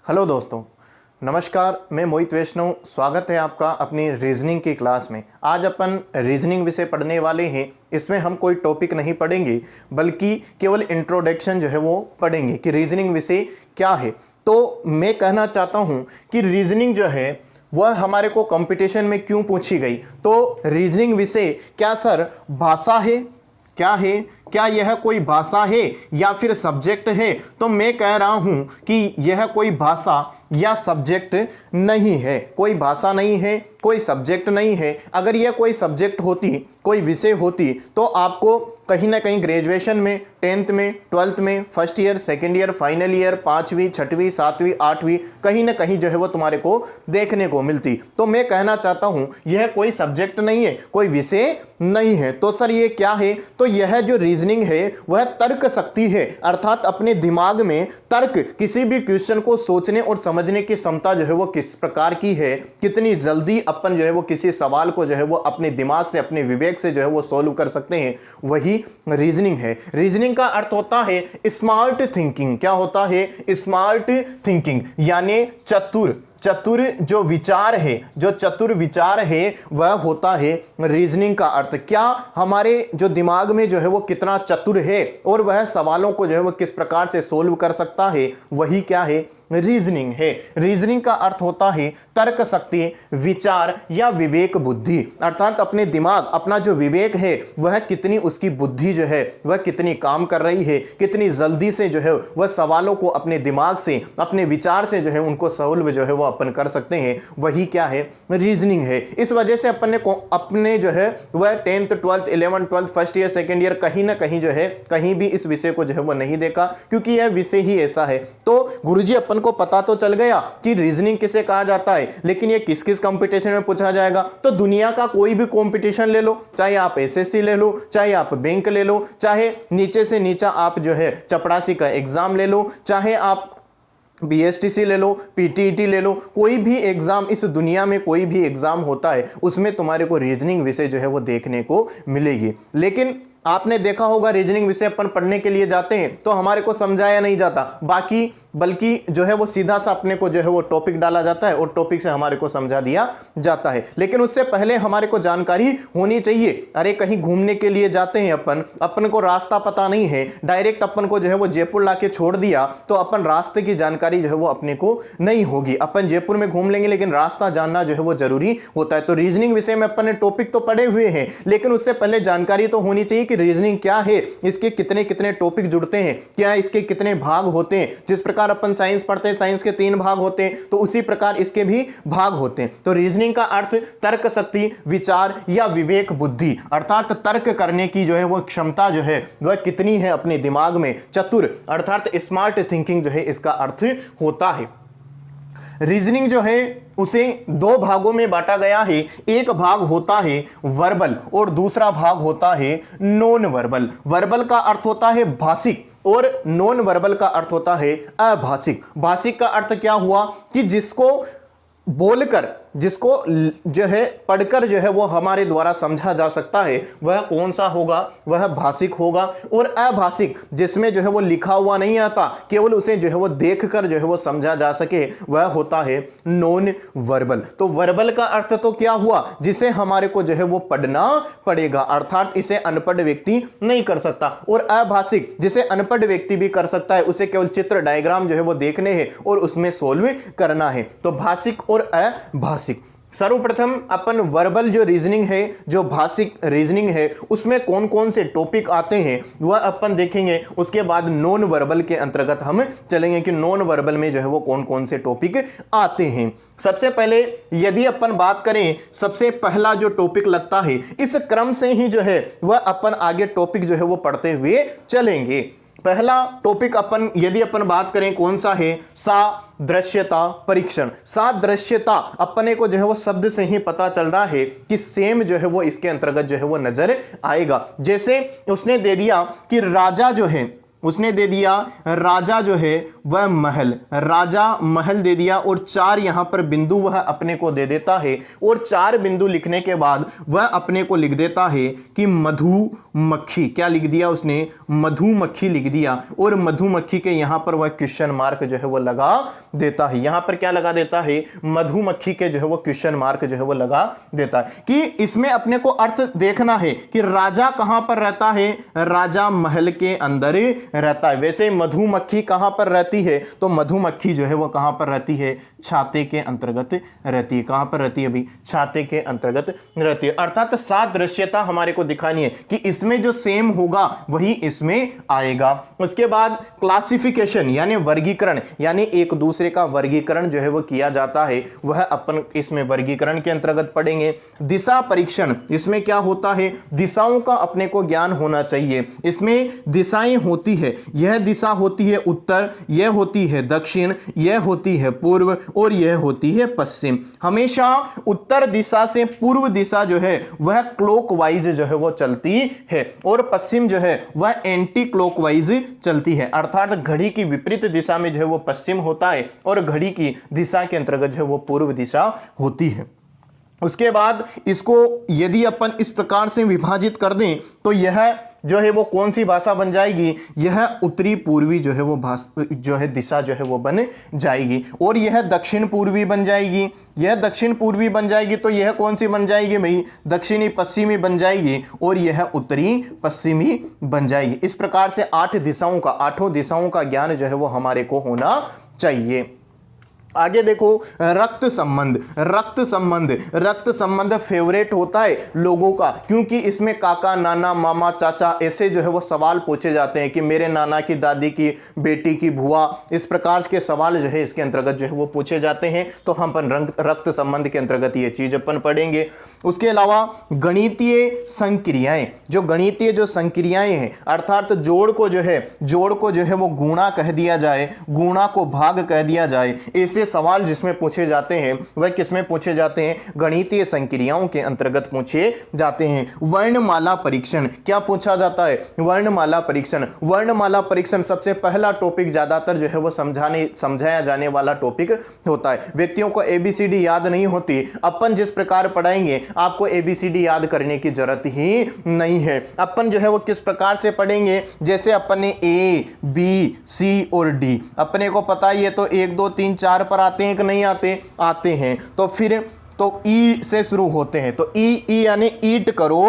Hello दोस्तों, नमस्कार। मैं मोहित वैष्णव, स्वागत है आपका अपनी रीजनिंग की क्लास में। आज अपन रीजनिंग विषय पढ़ने वाले हैं। इसमें हम कोई टॉपिक नहीं पढ़ेंगे बल्कि केवल इंट्रोडक्शन जो है वो पढ़ेंगे कि रीजनिंग विषय क्या है। तो मैं कहना चाहता हूँ कि रीजनिंग जो है वह हमारे को कंपटीशन में क्यों पूछी गई। तो रीजनिंग विषय क्या सर भाषा है, क्या है, क्या यह कोई भाषा है या फिर सब्जेक्ट है? तो मैं कह रहा हूं कि यह कोई भाषा या सब्जेक्ट नहीं है। कोई भाषा नहीं है, कोई सब्जेक्ट नहीं है। अगर यह कोई सब्जेक्ट होती, कोई विषय होती तो आपको कहीं ना कहीं ग्रेजुएशन में, 10th में, 12th में, first year, second year, final year, 5वीं, 6वीं, 7वीं, 8वीं कहीं ना कहीं जो है वो तुम्हारे को देखने को मिलती। तो मैं कहना चाहता हूं यह कोई सब्जेक्ट नहीं है, कोई विषय नहीं है। तो सर ये क्या है? तो यह जो रीजनिंग है वह तर्क शक्ति है, अर्थात अपने दिमाग में तर्क, किसी भी क्वेश्चन को सोचने और समझने की क्षमता जो है वो किस प्रकार की है, कितनी जल्दी अपन जो है वो किसी सवाल को जो है वो अपने दिमाग से, अपने विवेक से जो है वो सोल्व कर सकते हैं, वही रीजनिंग है। रीजनिंग का अर्थ होता है स्मार्ट थिंकिंग। क्या होता है? स्मार्ट थिंकिंग, यानी चतुर जो विचार है, जो चतुर विचार है वह होता है रीजनिंग का अर्थ। क्या हमारे जो दिमाग में जो है वो कितना चतुर है और वह सवालों को जो है वो किस प्रकार से सोल्व कर सकता है, वही क्या है? रीजनिंग है। रीजनिंग का अर्थ होता है तर्क शक्ति, विचार या विवेक बुद्धि, अर्थात अपने दिमाग, अपना जो विवेक है वह कितनी, उसकी बुद्धि जो है वह कितनी काम कर रही है, कितनी जल्दी से जो है वह सवालों को अपने दिमाग से, अपने विचार से जो है उनको सोल्व जो है वो अपन कर सकते हैं, वही क्या है? रीजनिंग है। इस वजह से अपन ने अपने जो है वह 10th, 12th, 11th, 12th, first year, second year कहीं ना कहीं जो है कहीं भी इस विषय को जो है वो नहीं देखा, क्योंकि यह विषय ही ऐसा है। तो गुरुजी अपन को पता तो चल गया कि रीजनिंग किसे कहा जाता है, लेकिन ये किस किस कंपटीशन में पूछा जाएगा? तो दुनिया का कोई भी कंपटीशन ले लो, चाहे आप एसएससी ले लो, चाहे आप बैंक ले लो, चाहे नीचे से नीचा आप जो है चपरासी का एग्जाम ले लो, चाहे आप बीएसटीसी ले लो, पीटीईटी ले लो, कोई भी एग्जाम, इस दुनिया में कोई भी एग्जाम होता है उसमें तुम्हारे को रीजनिंग विषय जो है वो देखने को मिलेगी। लेकिन आपने देखा होगा रीजनिंग विषय अपन पढ़ने के लिए जाते हैं तो हमारे को समझाया नहीं जाता, बल्कि जो है वो सीधा सा अपने को जो है वो टॉपिक डाला जाता है और टॉपिक से हमारे को समझा दिया जाता है। लेकिन उससे पहले हमारे को जानकारी होनी चाहिए। अरे कहीं घूमने के लिए जाते हैं अपन को रास्ता पता नहीं है, डायरेक्ट अपन को जो है वो जयपुर लाके छोड़ दिया तो अपन रास्ते की जानकारी जो है वो अपने को नहीं होगी। अपन जयपुर में घूम लेंगे लेकिन रास्ता जानना जो है वो जरूरी होता है। तो रीजनिंग विषय में अपन ने टॉपिक तो पढ़े हुए हैं, लेकिन उससे पहले जानकारी तो होनी चाहिए कि रीजनिंग क्या है, इसके कितने कितने टॉपिक जुड़ते हैं, क्या इसके कितने भाग होते हैं। जिस प्रकार अपन साइंस पढ़ते हैं, साइंस के 3 भाग होते हैं, तो उसी प्रकार इसके भी भाग होते हैं। तो रीजनिंग का अर्थ तर्क शक्ति, विचार या विवेक बुद्धि, अर्थात तर्क करने की जो है वो क्षमता जो है वह कितनी है अपने दिमाग में, चतुर अर्थात स्मार्ट थिंकिंग जो है इसका अर्थ होता है। रीजनिंग जो है उसे 2 भागों में बांटा गया है। एक भाग होता है वर्बल और दूसरा भाग होता है नॉन वर्बल। वर्बल का अर्थ होता है भाषिक और नॉन वर्बल का अर्थ होता है अभाषिक। भाषिक का अर्थ क्या हुआ कि जिसको बोलकर, जिसको जो है पढ़कर जो है वो हमारे द्वारा समझा जा सकता है, वह कौन सा होगा? वह भाषिक होगा। और अभाषिक जिसमें जो है वो लिखा हुआ नहीं आता, केवल उसे जो है वो देखकर जो है वो समझा जा सके, वह होता है नॉन वर्बल। तो वर्बल का अर्थ तो क्या हुआ? जिसे हमारे को जो है वो पढ़ना पड़ेगा, अर्थात इसे अनपढ़ व्यक्ति नहीं कर सकता। और अभाषिक जिसे अनपढ़ व्यक्ति भी कर सकता है, उसे केवल चित्र, डायग्राम जो है वो देखने हैं और उसमें सोल्व करना है। तो भाषिक और अभाषिक। सर्वप्रथम अपन वर्बल जो रीजनिंग है, जो भाषिक रीजनिंग है, उसमें कौन कौन से टॉपिक आते हैं वह अपन देखेंगे। उसके बाद नॉन वर्बल के अंतर्गत हम चलेंगे कि नॉन वर्बल में जो है वो कौन कौन से टॉपिक आते हैं। सबसे पहले यदि अपन बात करें, सबसे पहला जो टॉपिक लगता है, इस क्रम से ही जो है वह अपन आगे टॉपिक जो है वो पढ़ते हुए चलेंगे। पहला टॉपिक अपन यदि अपन बात करें कौन सा है? सादृश्यता परीक्षण। सादृश्यता अपने को जो है वो शब्द से ही पता चल रहा है कि सेम जो है वो इसके अंतर्गत जो है वो नजर आएगा। जैसे उसने दे दिया कि राजा जो है उसने दे दिया राजा जो है वह महल, राजा महल दे दिया, और 4 यहां पर बिंदु वह अपने को दे देता है, और 4 बिंदु लिखने के बाद वह अपने को लिख देता है कि मधुमक्खी, क्या लिख दिया उसने, मधुमक्खी लिख दिया, और मधुमक्खी के यहां पर वह क्वेश्चन मार्क जो है वो लगा देता है। यहां पर क्या लगा देता है, मधुमक्खी के जो है वो क्वेश्चन मार्क जो है वो लगा देता है कि इसमें अपने को अर्थ देखना है कि राजा कहां पर रहता है, राजा महल के अंदर रहता है। वैसे मधुमक्खी कहां पर रहती है, तो मधुमक्खी जो है वो कहां पर रहती है, छाते के अंतर्गत रहती है। कहां पर रहती है अभी, छाते के अंतर्गत रहती है। अर्थात सादृश्यता हमारे को दिखानी है कि इसमें जो सेम होगा वही इसमें आएगा। उसके बाद क्लासिफिकेशन यानी वर्गीकरण, यानी एक दूसरे का वर्गीकरण जो है वो किया जाता है, वह अपन इसमें वर्गीकरण के अंतर्गत पढ़ेंगे। दिशा परीक्षण, इसमें क्या होता है, दिशाओं का अपने को ज्ञान होना चाहिए। इसमें दिशाएं होती है, यह दिशा होती है उत्तर, यह होती है दक्षिण, यह होती है पूर्व, और यह होती है पश्चिम। हमेशा उत्तर दिशा से पूर्व दिशा जो है वह क्लॉकवाइज जो है वो चलती है, और पश्चिम जो है वह एंटी क्लॉकवाइज चलती है। अर्थात घड़ी की विपरीत दिशा में जो है वो पश्चिम होता है, और घड़ी की दिशा के अंतर्गत जो है वो पूर्व दिशा होती है। उसके बाद इसको यदि अपन इस प्रकार से विभाजित कर दें तो यह जो है वो कौन सी भाषा बन जाएगी, यह उत्तरी पूर्वी जो है वो जो है दिशा जो है वो बन जाएगी, और यह दक्षिण पूर्वी बन जाएगी। यह दक्षिण पूर्वी बन जाएगी तो यह कौन सी बन जाएगी भाई, दक्षिणी पश्चिमी बन जाएगी, और यह उत्तरी पश्चिमी बन जाएगी। इस प्रकार से 8 दिशाओं का, 8 दिशाओं का ज्ञान जो है वो हमारे को होना चाहिए। आगे देखो, रक्त संबंध। रक्त संबंध, रक्त संबंध फेवरेट होता है लोगों का, क्योंकि इसमें काका, नाना, मामा, चाचा ऐसे जो है वो सवाल पूछे जाते हैं कि मेरे नाना की दादी की बेटी की बुआ, इस प्रकार के सवाल जो है इसके अंतर्गत जो है वो पूछे जाते हैं। तो हम अपन रक्त संबंध के अंतर्गत ये चीज अपन पढ़ेंगे। उसके अलावा गणितीय संक्रियाएं, जो गणितीय जो संक्रियाएं हैं, अर्थात जोड़ को जो है वो गुणा कह दिया जाए, गुणा को भाग कह दिया जाए, ऐसे सवाल जिसमें पूछे जाते हैं वह किसमें पूछे जाते हैं, गणितीय संक्रियाओं के अंतर्गत पूछे जाते हैं। वर्णमाला परीक्षण, क्या पूछा जाता है, वर्णमाला परीक्षण। वर्णमाला परीक्षण सबसे पहला टॉपिक ज्यादातर जो है वो समझाया जाने वाला टॉपिक होता है। व्यक्तियों को एबीसीडी याद नहीं होती, अपन जिस प्रकार पढ़ाएंगे आपको एबीसीडी याद करने की जरूरत ही नहीं है। अपन जो है वो किस प्रकार से पढ़ेंगे, जैसे अपन ने ए, बी, सी और डी अपने को पता ही है, तो 1 2 3 4 पर आते हैं कि नहीं आते, आते हैं। तो फिर तो ई से शुरू होते हैं, तो ई यानी ईट करो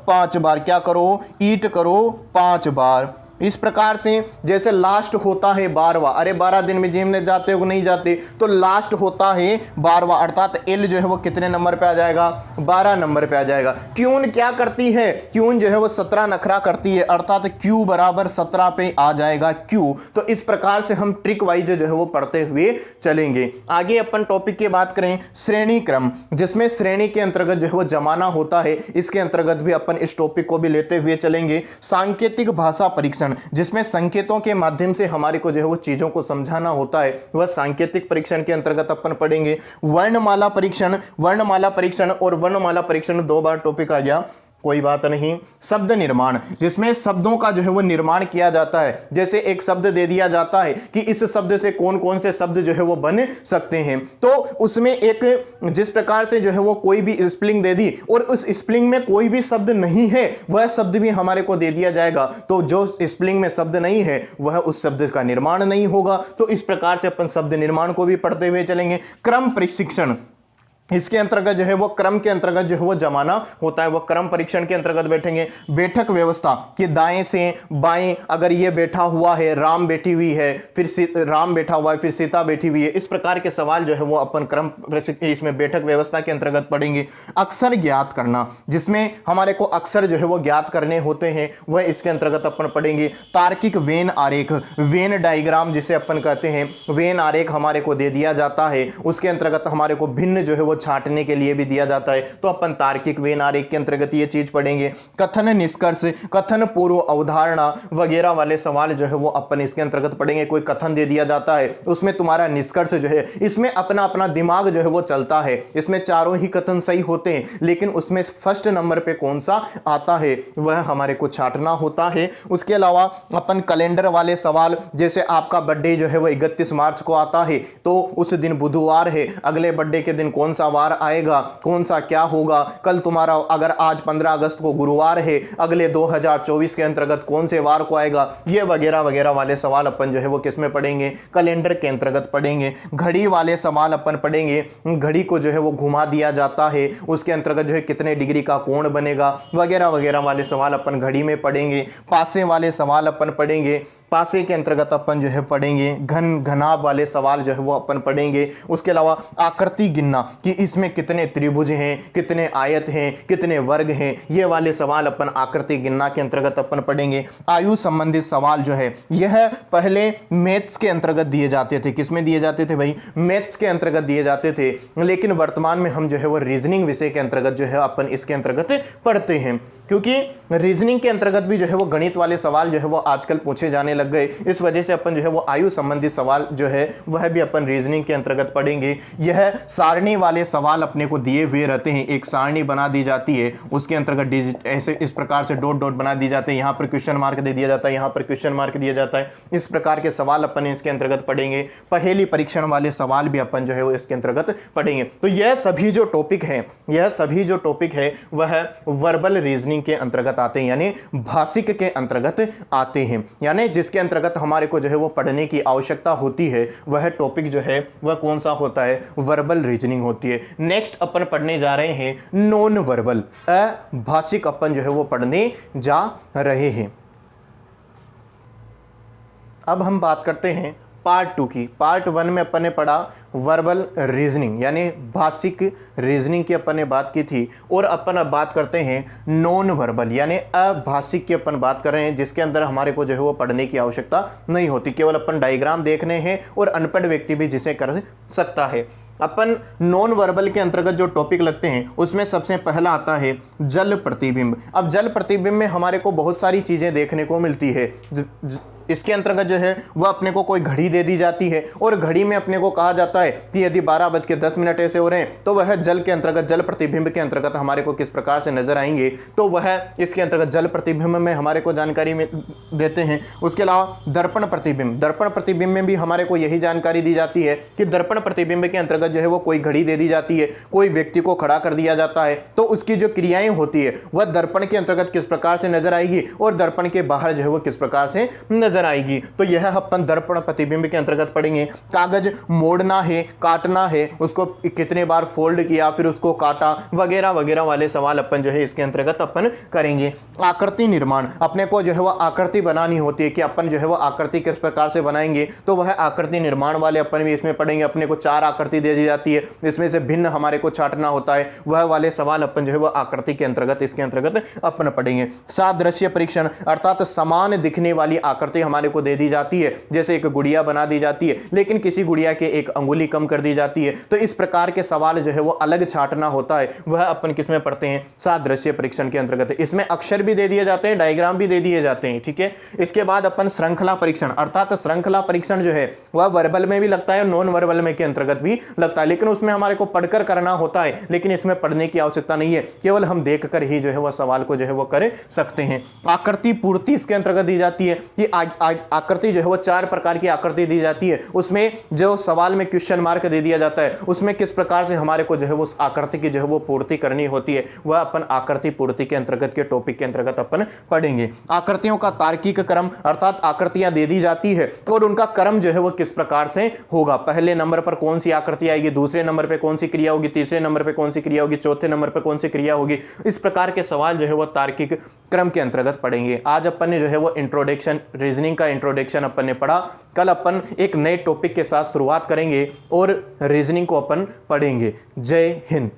5 बार, क्या करो, ईट करो 5 बार। इस प्रकार से जैसे लास्ट होता है 12वां, अरे 12 दिन में जिम में जाते हो नहीं जाते, तो लास्ट होता है 12वां, अर्थात एल जो है वो कितने नंबर पे आ जाएगा, 12 नंबर पे आ जाएगा। क्यून क्या करती है, क्यून जो है वो 17 नखरा करती है, अर्थात क्यू बराबर 17 पे आ जाएगा क्यू। तो इस प्रकार से हम ट्रिक वाइज जो है वो पढ़ते हुए चलेंगे। आगे अपन टॉपिक की बात करें, श्रेणी क्रम, जिसमें श्रेणी के अंतर्गत जो है वो जमाना होता है, इसके अंतर्गत भी अपन इस टॉपिक को भी लेते हुए चलेंगे। सांकेतिक भाषा परीक्षण, जिसमें संकेतों के माध्यम से हमारे को जो है वो चीजों को समझाना होता है, वह सांकेतिक परीक्षण के अंतर्गत अपन पढ़ेंगे। वर्णमाला परीक्षण, वर्णमाला परीक्षण और वर्णमाला परीक्षण 2 बार टॉपिक आ गया, कोई बात नहीं। शब्द निर्माण, जिसमें शब्दों का जो है वो निर्माण किया जाता है। जैसे एक शब्द दे दिया जाता है कि इस शब्द से कौन कौन से शब्द जो है वो बन सकते हैं, तो उसमें एक जिस प्रकार से जो है वो कोई भी स्पेलिंग दे दी और उस स्पेलिंग में कोई भी शब्द नहीं है, वह शब्द भी हमारे को दे दिया जाएगा। तो जो स्पेलिंग में शब्द नहीं है वह उस शब्द का निर्माण नहीं होगा। तो इस प्रकार से अपन शब्द निर्माण को भी पढ़ते हुए चलेंगे। क्रम प्रशिक्षण, इसके अंतर्गत जो है वो क्रम के अंतर्गत जो है वो जमाना होता है, वो क्रम परीक्षण के अंतर्गत बैठेंगे। बैठक व्यवस्था कि दाएं से बाएं, अगर ये बैठा हुआ है, राम बैठी हुई है, फिर राम बैठा हुआ है, फिर सीता बैठी हुई है, इस प्रकार के सवाल जो है वो अपन क्रम इसमें बैठक व्यवस्था के अंतर्गत पढ़ेंगे। अक्षर ज्ञात करना, जिसमें हमारे को अक्षर जो है वो ज्ञात करने होते हैं, वह इसके अंतर्गत अपन पढ़ेंगे। तार्किक वेन आरेख, वेन डायग्राम जिसे अपन कहते हैं, वेन आरेख हमारे को दे दिया जाता है, उसके अंतर्गत हमारे को भिन्न जो है वो छांटने के लिए भी दिया जाता है, तो अपन तार्किक वेन आरेख के अंतर्गत ये चीज पढ़ेंगे। कथन निष्कर्ष, कथन पूर्व अवधारणा वगैरह वाले सवाल जो है वो अपन इसके अंतर्गत पढ़ेंगे। कोई कथन दे दिया जाता है, उसमें तुम्हारा निष्कर्ष जो है, इसमें अपना अपना दिमाग जो है वो चलता है, इसमें चारों ही कथन सही होते हैं, लेकिन उसमें फर्स्ट नंबर पे कौन सा आता है वह हमारे को छांटना होता है। उसके अलावा अपन कैलेंडर वाले सवाल, जैसे आपका बर्थडे जो है वो 31 मार्च को आता है, तो उस दिन बुधवार है, अगले बर्थडे के दिन कौन सा वार आएगा, कौन सा क्या होगा, कल तुम्हारा अगर आज 15 अगस्त को गुरुवार है, अगले 2024 के अंतर्गत कौन से वार को आएगा, ये वगैरह वगैरह वाले सवाल अपन जो है वो किस में पढ़ेंगे, कैलेंडर के अंतर्गत पढ़ेंगे। घड़ी वाले सवाल अपन पढ़ेंगे, घड़ी को जो है वो घुमा दिया जाता है, उसके अंतर्गत जो है कितने डिग्री का कोण बनेगा, वगैरह वगैरह वाले सवाल अपन घड़ी में पढ़ेंगे। पासे वाले सवाल अपन पढ़ेंगे, पासे के अंतर्गत अपन जो है पढ़ेंगे। घन घनाभ वाले सवाल जो है वो अपन पढ़ेंगे। उसके अलावा आकृति गिनना कि इसमें कितने त्रिभुज हैं, कितने आयत हैं, कितने वर्ग हैं, ये वाले सवाल अपन आकृति गिनना के अंतर्गत अपन पढ़ेंगे। आयु संबंधित सवाल जो है यह पहले मैथ्स के अंतर्गत दिए जाते थे। किस में दिए जाते थे भाई? मैथ्स के अंतर्गत दिए जाते थे, लेकिन वर्तमान में हम जो है वो रीजनिंग विषय के अंतर्गत जो है अपन इसके अंतर्गत पढ़ते हैं, क्योंकि रीजनिंग के अंतर्गत भी जो है वो गणित वाले सवाल जो है वो आजकल पूछे जाने लग गए। इस वजह से अपन जो है वो आयु संबंधित सवाल जो है वह भी अपन रीजनिंग के अंतर्गत पढ़ेंगे। यह सारणी वाले सवाल अपने को दिए हुए रहते हैं, एक सारणी बना दी जाती है, उसके अंतर्गत ऐसे इस प्रकार से डॉट डॉट बना दी जाते हैं, यहाँ पर क्वेश्चन मार्क दे दिया जाता है, यहाँ पर क्वेश्चन मार्क दिया जाता है। इस प्रकार के सवाल अपन इसके अंतर्गत पढ़ेंगे। पहेली परीक्षण वाले सवाल भी अपन जो है वो इसके अंतर्गत पढ़ेंगे। तो यह सभी जो टॉपिक है वह वर्बल रीजनिंग के अंतर्गत आते हैं, यानी भाषिक के अंतर्गत आते हैं, यानी जिसके अंतर्गत हमारे को जो है वो पढ़ने की आवश्यकता होती है वह टॉपिक जो है वह कौन सा होता है? वर्बल रीजनिंग होती है। नेक्स्ट अपन पढ़ने जा रहे हैं नॉन वर्बल, अभाषिक अपन जो है वो पढ़ने जा रहे हैं। अब हम बात करते हैं पार्ट 2 की। पार्ट 1 में अपन ने पढ़ा वर्बल रीजनिंग यानी भाषिक रीजनिंग की अपन ने बात की थी, और अपन अब बात करते हैं नॉन वर्बल यानी अभाषिक की अपन बात कर रहे हैं, जिसके अंदर हमारे को जो है वो पढ़ने की आवश्यकता नहीं होती, केवल अपन डायग्राम देखने हैं और अनपढ़ व्यक्ति भी जिसे कर सकता है। अपन नॉन वर्बल के अंतर्गत जो टॉपिक लगते हैं उसमें सबसे पहला आता है जल प्रतिबिंब। अब जल प्रतिबिंब में हमारे को बहुत सारी चीज़ें देखने को मिलती है। इसके अंतर्गत जो है वह अपने को कोई घड़ी दे दी जाती है, और घड़ी में अपने को कहा जाता है कि यदि 12:10 ऐसे हो रहे हैं तो वह जल के अंतर्गत, जल प्रतिबिंब के अंतर्गत हमारे को किस प्रकार से नजर आएंगे, तो वह इसके अंतर्गत जल प्रतिबिंब में हमारे को जानकारी में देते हैं। उसके अलावा दर्पण प्रतिबिंब, दर्पण प्रतिबिंब में भी हमारे को यही जानकारी दी जाती है कि दर्पण प्रतिबिंब के अंतर्गत जो है वो कोई घड़ी दे दी जाती है, कोई व्यक्ति को खड़ा कर दिया जाता है, तो उसकी जो क्रियाएं होती है वह दर्पण के अंतर्गत किस प्रकार से नजर आएगी और दर्पण के बाहर जो है वो किस प्रकार से नजर आएगी। तो यह अपन दर्पण प्रतिबिंब के अंतर्गत पढ़ेंगे। कागज मोड़ना है, काटना है, उसको कितने बार फोल्ड किया, फिर उसको काटा, वगैरह वगैरह वाले सवाल अपन जो है इसके अंतर्गत अपन करेंगे। आकृति निर्माण, अपने को जो है वो आकृति बनानी होती है कि अपन जो है वो आकृति किस प्रकार से बनाएंगे, तो वह आकृति निर्माण वाले अपन भी इसमें पढ़ेंगे। अपने को 4 आकृति दे दी जाती है, इसमें से भिन्न हमारे को छांटना होता है, वह वाले सवाल अपन जो है वो आकृति के अंतर्गत इसके अंतर्गत अपन पढ़ेंगे। सादृश्य परीक्षण, अर्थात समान दिखने वाली आकृति हमारे को दे दी जाती है, जैसे एक गुड़िया बना दी जाती है लेकिन किसी गुड़िया के एक अंगुली कम कर दी जाती है, तो इस प्रकार के सवाल जो है वो अलग छांटना होता है, वह अपन किस में पढ़ते हैं? सादृश्य परीक्षण के अंतर्गत। इसमें अक्षर भी दे दिए जाते हैं, डायग्राम भी दे दिए जाते हैं, ठीक है। इसके बाद अपन श्रृंखला परीक्षण, अर्थात श्रृंखला परीक्षण जो है वह वर्बल में भी लगता है और नॉन वर्बल में के अंतर्गत भी लगता है, लेकिन उसमें हमारे को पढ़कर करना होता है, लेकिन इसमें पढ़ने की आवश्यकता नहीं है, केवल हम देखकर ही जो है वह सवाल को जो है वो कर सकते हैं। आकृति पूर्ति इसके अंतर्गत दी जाती है कि आकृति जो है वो 4 प्रकार की आकृति दी जाती है, उसमें जो सवाल में क्वेश्चन मार्क दे दिया जाता है, उसमें किस प्रकार से हमारे को जो है वो उस आकृति की जो है वो पूर्ति करनी होती है, वह अपन आकृति पूर्ति के अंतर्गत के टॉपिक के अंतर्गत अपन पढ़ेंगे। आकृतियों का तार्किक क्रम, अर्थात आकृतियां दे दी जाती है और उनका क्रम जो है वो किस प्रकार से होगा, पहले नंबर पर कौन सी आकृति आएगी, दूसरे नंबर पर कौन सी क्रिया होगी, तीसरे नंबर पर कौन सी क्रिया होगी, चौथे नंबर पर कौन सी क्रिया होगी, इस प्रकार के सवाल जो है वो तार्किक क्रम के अंतर्गत पढ़ेंगे। आज अपन ने जो है वो इंट्रोडक्शन, रीजनिंग का इंट्रोडक्शन अपन ने पढ़ा। कल अपन एक नए टॉपिक के साथ शुरुआत करेंगे और रीजनिंग को अपन पढ़ेंगे। जय हिंद।